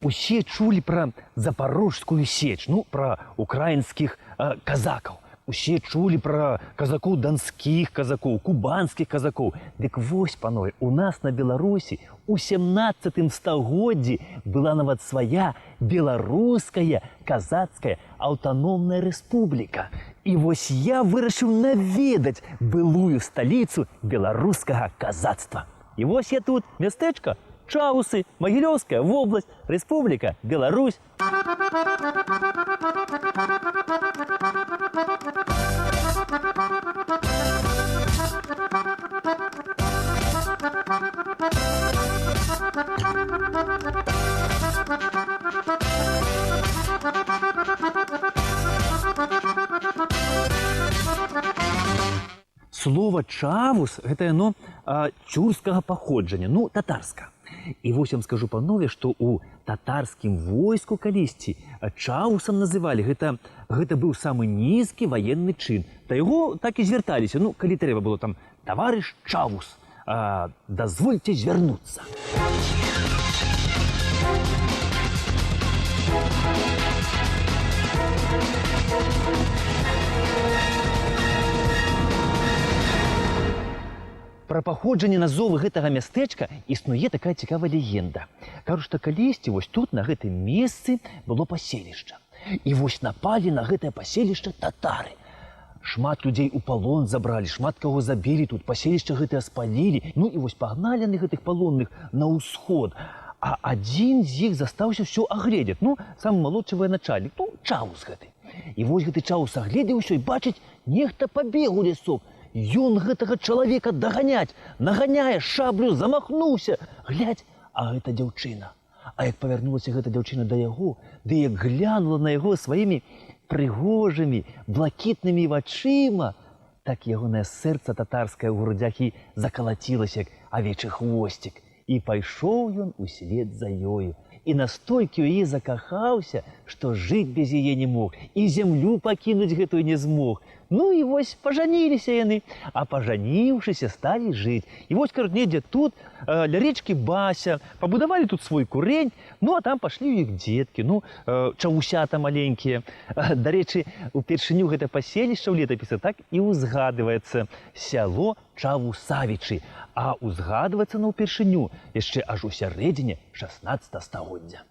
Усе чулі пра запорожскую сеч, ну, пра украінскіх казакаў. Усе чулі пра казакоў донскіх казакоў, кубанскіх казакоў. Дык вось, панове, у нас на Беларусі у 17 стагоддзі была нават свая беларуская казацкая аўтаномная рэспубліка. І вось я вырашыў наведаць былую сталіцу беларускага казацтва. І вось я тут, мястэчка Чаусы, Магілёўская вобласць, Рэспубліка Беларусь. Слово «чавус» – гэта яно тюркскага паходжання, ну, татарска. І вось я вам скажу, панове, што ў татарскім войску калісьці чавусам называлі. Гэта быў самы нізкі ваенны чын. Да яго так і звярталіся. Ну, калі трэба было там «таварыш чавус, дазвольце звярнуцца». Пра паходжанне назовы гэтага мястэчка існуе такая цікавая легенда. Кажуць, што калісьці вось тут, на гэтым месцы, было паселішча. І вось напалі на гэтае паселішча татары. Шмат людзей у палон забралі, шмат каго забілі тут, паселішча гэтае спалілі. Ну і вось пагналі яны гэтых палонных на ўсход. А адзін з іх застаўся ўсё агледзець. Ну, самы малодшы военачальнік, ну, чаус гэты. І вось гэты чаус агледзеў усё і бачыць, нехта пабег у лесок. Ён гэтага чалавека даганяць, наганяе, шаблю замахнуўся. Глядзь, а гэта дзяўчына. А як павярнулася гэта дзяўчына да яго, ды як глянула на яго сваімі прыгожымі, блакітнымі вачыма, так ягонае сэрца татарскае ў грудзях і закалацілася, як авечы хвосцік. І пайшоў ён услед за ёю. І настолькі ў яе закахаўся, што жыць без яе не мог, і зямлю пакінуць гэтую не змог. Ну і вось пажаніліся яны, а пажаніўшыся сталі жыць. І вось, кажуць, недзе тут, ля речкі Бася, пабудавалі тут свой курень, ну а там пашлі ў іх дзеткі, ну, чавусята маленькія. Дарэчы, упершыню гэта паселішча ў летапісе так і ўзгадваецца сяло Чавусавічы, а ўзгадваецца на ўпершыню яшчэ аж у сярэдзіне 16 стагоддзя.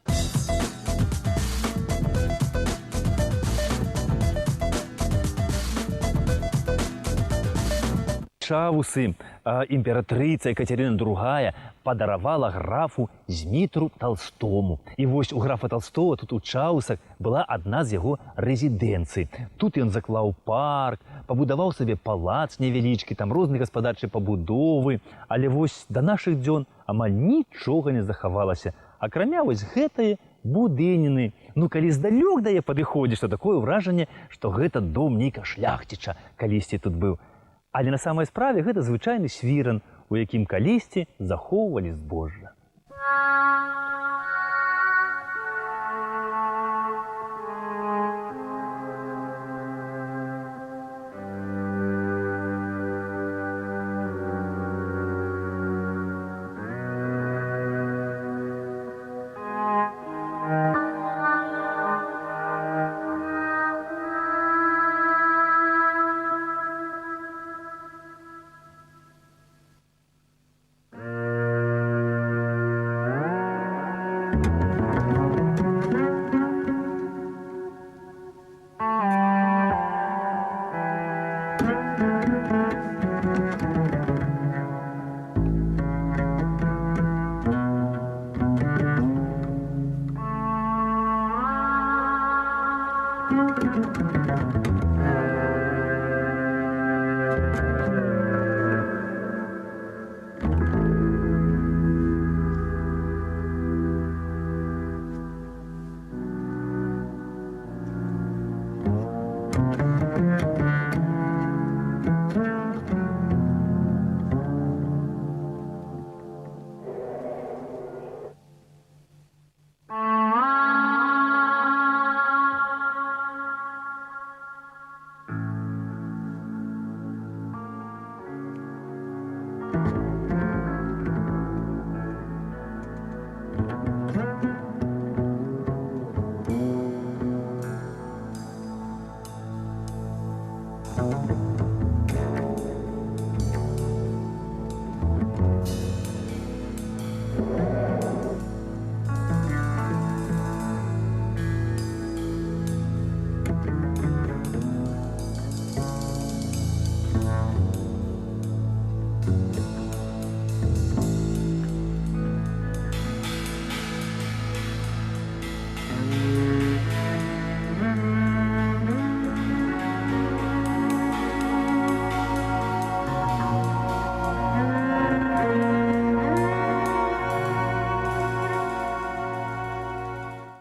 Чавусы імператрыца Екатерина II падаравала графу Змітру Толстому. І вось у графа Толстого тут у Чаусах была адна з яго рэзідэнцый. Тут ён заклаў парк, пабудаваў сабе палац невялічкі, там розныя гаспадарчыя пабудовы. Але вось да нашых дзён амаль нічога не захавалася. Акрамя вось гэтае будыніны. Ну, калі здалёк да яе падыходзіш, то такое ўражанне, што гэта дом нейка шляхціча калісьці тут быў. Але на самай справе гэта звычайны свіран, у якім калісьці захоўвалі збожжа.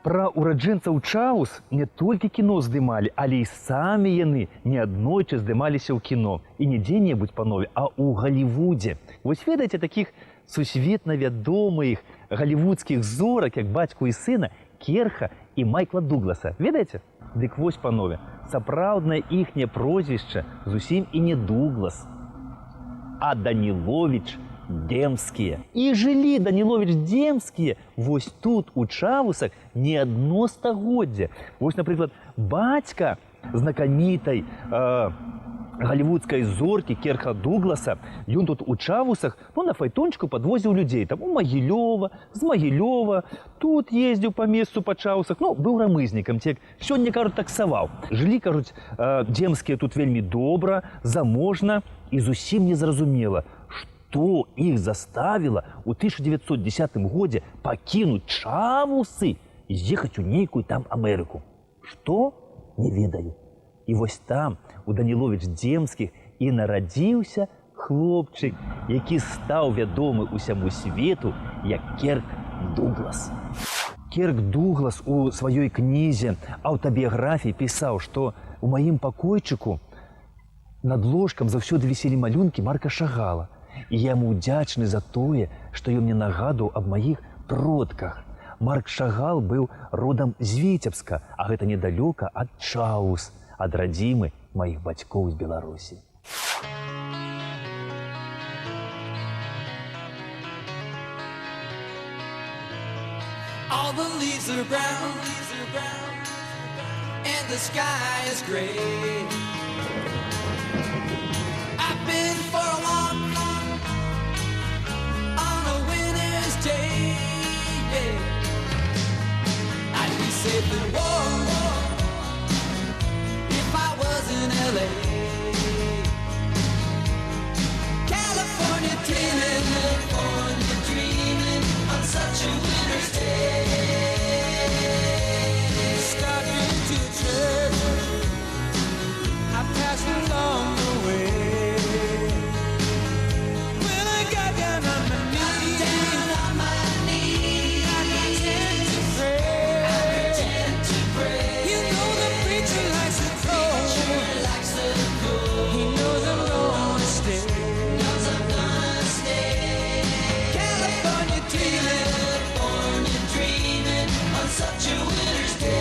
Пра ураджэнцаў Чаус не толькі кіно здымалі, але і самі яны неаднойчы здымаліся ў кіно. І не дзе-небудзь, панове, а ў Галівудзе. Вось ведаеце такіх сусветна вядомых галівудскіх зорак, як бацьку і сына, Керха і Майкла Дугласа. Ведаеце? Дык вось, панове, сапраўднае іхняе прозвішча зусім і не Дуглас, а Даніловіч Демскія. І жылі Даніловіч Демскія вось тут, у Чаусах, не адно стагоддзе. Вось, напрыклад, бацька знакамітай галівудскай зоркі Керха Дугласа, ён тут у Чаусах, на файтончыку падвозіў людзей, там у Магілёва, з Магілёва, тут ездзіў па месцу па Чаусах, быў рамызнікам, ці, сёння, кажуць, таксаваў. Жылі, кажуць, Демскія тут вельмі добра, заможна, і зусім незразумела, што іх заставіла ў 1910 годзе пакінуць Чавусы і з'ехаць у нейкую там Амерыку. Што? Не ведаю. І вось там, у Даніловіч Демскіх, і нарадзіўся хлопчык, які стаў вядомы ўсяму свету, як Керк Дуглас. Керк Дуглас у сваёй кнізе аўтабіяграфіі пісаў, што у маім пакойчыку над ложкам заўсёды віселі малюнкі Марка Шагала. І я яму ўдзячны за тое, што ён мне нагадаў аб маіх продках. Марк Шагал быў родам з Віцебска, а гэта недалёка ад Чаус, ад радзімы маіх бацькоў з Беларусі. All the leaves are brown, and the sky is gray. I've been for a walk on a winter's day. I'd be safe and warm if I was in LA. California dreaming on such a winter's day. Starting to church, I passed along the way. When I got down on my knees, I pretend to pray. You know the preacher likes the cold. He knows I'm gonna stay. California dreaming on such a winter's day.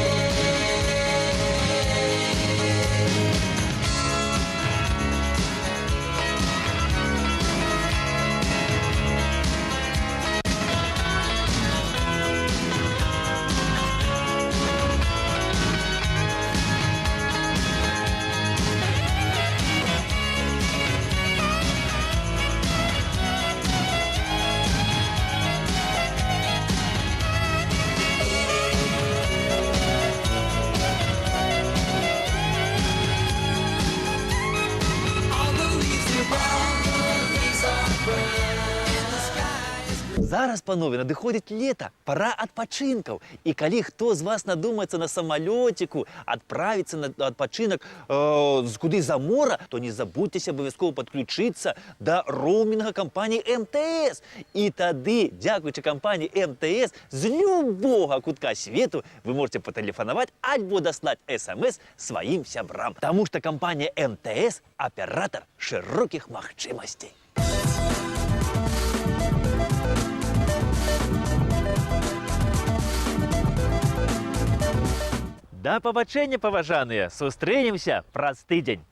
Зараз, панове, надыходзіць лета, пара адпачынкаў. І калі хто з вас надумаецца на самалёціку адправіцца на адпачынак куды за мора, то не забудзьцеся абавязкова падключыцца да роумінга кампаніі МТС. І тады, дзякуючы кампаніі МТС, з любога кутка свету вы можете патэлефанаваць альбо даслаць СМС сваім сябрам. Таму што кампанія МТС – аператар шырокіх магчымасцей. Да пабачэння, паважаныя! Сустрэнемся праз тыдзень!